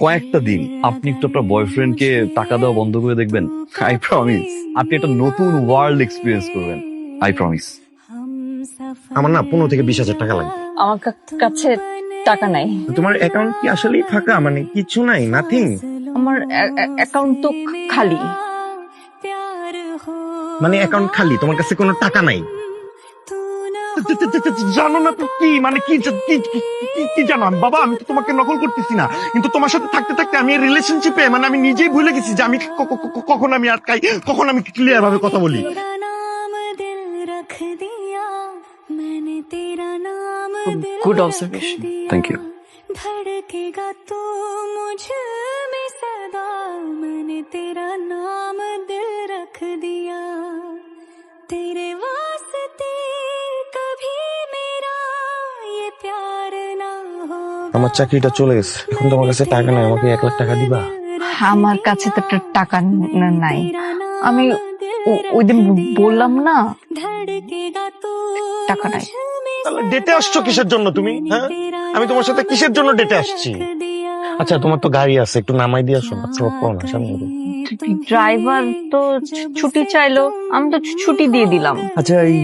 কয়েকটা দিন আপনি একটু আপনার বয়ফ্রেন্ডকে টাকা দেওয়া বন্ধ করে দেখবেন, আই প্রমিস আপনি একটা নতুন ওয়ার্ল্ড এক্সপিরিয়েন্স করবেন, আই প্রমিস। আমার না 15,000 থেকে 20,000 টাকা লাগবে। আমার কাছে টাকা নাই। তোমার অ্যাকাউন্ট কি আসলেই ফাঁকা, মানে কিছু নাই, নাথিং? আমার অ্যাকাউন্ট তো খালি। মানে অ্যাকাউন্ট খালি, তোমার কাছে কোনো টাকা নাই? জানো না তো কি মানে কি কি জানো? বাবা আমি তো তোমাকে নকল করতেছি না, কিন্তু তোমার সাথে থাকতে থাকতে আমি রিলেশনশিপে মানে আমি নিজেই ভুলে গেছি যে আমি কখন আমি আটকাই, কখন আমি ক্লিয়ার ভাবে কথা বলি। Good observation. Thank you. धड़केगा तू मुझ में सदा, मैंने तेरा नाम दिल रख दिया, तेरे वास्ते कभी मेरा ये प्यार ना हो। আমার চাকরিটা চলে গেছে, এখন তোমার কাছে টাকা নাই, আমাকে 1 লাখ টাকা দিবা? আমার কাছে তো টাকা নাই। আমি ওই দিন বললাম না টাকা নাই। তাহলে ডেটে আসছো কিসের জন্য তুমি? হ্যাঁ, আমি তোমার সাথে কিসের জন্য ডেটে আসছি? আচ্ছা তোমার তো গাড়ি আছে, একটু নামাই দিয়ে আসো না, না সামনে। ড্রাইভার তো ছুটি চাইলো, আমি তো ছুটি দিয়ে দিলাম। আচ্ছা এই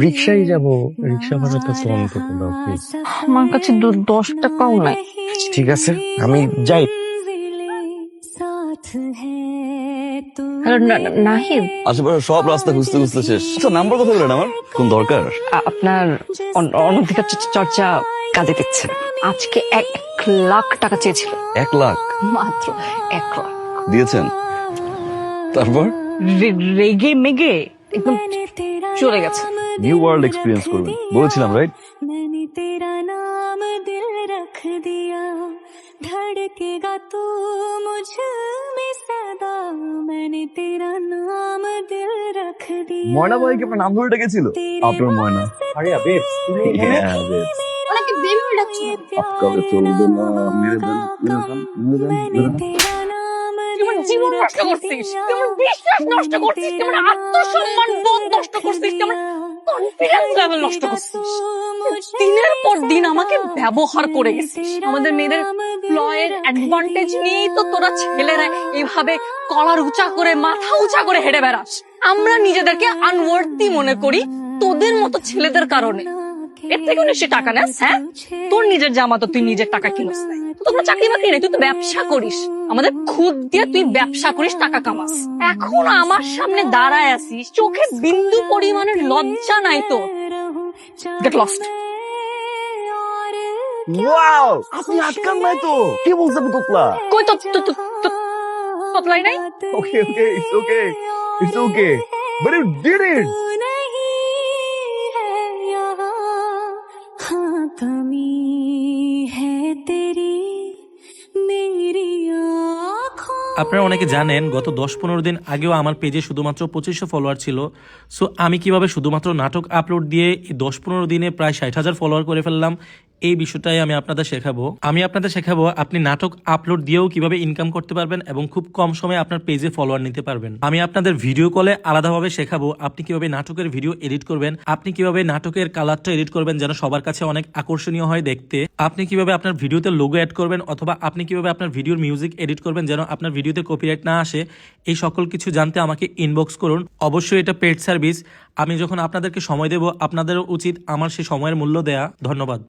রিক্সায় যাবো, রিক্সা ভাড়া তো তোমার তো দাও প্লিজ। আমার কাছে 10 টাকাও নাই। ঠিক আছে আমি যাই। হ্যালো নাহিদ, আশেপাশে সব রাস্তা খুঁজতে খুঁজতে শেষ। আচ্ছা নাম্বার কথা বলেন আমার, কোন দরকার? আপনার অনধিকার চর্চা কাজে দিচ্ছে। আজকে 1 লাখ টাকা চেয়েছিল। 1 লাখ? মাত্র 1 লাখ দিয়েছেন? তারপর রেগে মেগে একদম চলে গেছে। নিউ ওয়ার্ল্ড এক্সপিরিয়েন্স করবেন বলেছিলাম, রাইট? मैंने तेरा नाम दिल रख दिया, धड़केगा तू मुझ में सदा, मैंने तेरा नाम दिल रख दिया। ময়না ভাই কি আপনার নাম ধরে ডেকেছিল? আপনার ময়না। আরে বেবস তুমি এখানে? হ্যাঁ বেবস। ওনাকে বেবি বলে ডাকছো? আজকাল চলবে না, মেরে দেন মেরে দেন মেরে দেন মেরে দেন। तेरा नाम তোমার জীবন নষ্ট করছিস, তোমার বিশ্বাস নষ্ট করছিস, তোমার আত্মসম্মান বোধ নষ্ট করছিস, তোমার কনফিডেন্স লেভেল নষ্ট করছিস। দিনের পর দিন আমাকে ব্যবহার করে গেছিস। আমাদের মেয়েদের ফ্লয়ের অ্যাডভান্টেজ নিয়েই তো তোরা ছেলেরা এইভাবে কলার উঁচা করে মাথা উঁচা করে হেঁটে বেড়াস। আমরা নিজেদেরকে আনওয়ার্থি মনে করি তোদের মতো ছেলেদের কারণে। এর থেকে নিশ্চয়ই টাকা নেস। হ্যাঁ, তোর নিজের জামা তো তুই নিজের টাকা কিনিস না, তোমরা চাকরি বাকরি নেই, তুই তো ব্যবসা করিস। আমাদের খুদ দিয়ে তুই ব্যবসা করিস, টাকা কামাস। এখন আমার সামনে দাঁড়ায় আছিস, চোখে বিন্দু পরিমাণের লজ্জা নাই তো। Get lost. ওয়াও, আপনি আটকান নাই তো? কি বলছেন তোতলা? কই তো তোতলাই নাই? Okay okay, it's okay it's okay, but you did it. हाँ कमी है तेरी मेरी आँखों। আপনারা অনেকে জানেন গত 10-15 দিন আগেও আমার পেজে শুধুমাত্র 2500 ফলোয়ার ছিল। সো আমি কিভাবে শুধুমাত্র নাটক আপলোড দিয়ে এই 10-15 দিনে প্রায় 60,000 ফলোয়ার করে ফেললাম, এই বিষয়টাই আমি আপনাদের শেখাবো। আপনি নাটক আপলোড দিয়েও কিভাবে ইনকাম করতে পারবেন এবং খুব কম সময়ে আপনার পেজে ফলোয়ার নিতে পারবেন। আমি আপনাদের ভিডিও কলে আলাদাভাবে শেখাবো আপনি কিভাবে নাটকের ভিডিও এডিট করবেন, আপনি কিভাবে নাটকের কালারটা এডিট করবেন যেন সবার কাছে অনেক আকর্ষণীয় হয় দেখতে, আপনি কিভাবে আপনার ভিডিওতে লোগো অ্যাড করবেন, অথবা আপনি কিভাবে আপনার ভিডিওর মিউজিক এডিট করবেন যেন আপনার ভিডিওতে কপিরাইট না আসে। এই সকল কিছু জানতে আমাকে ইনবক্স করুন। অবশ্যই এটা পেড সার্ভিস। আমি যখন আপনাদেরকে সময় দেব আপনাদেরও উচিত আমার সেই সময়ের মূল্য দেয়া। ধন্যবাদ।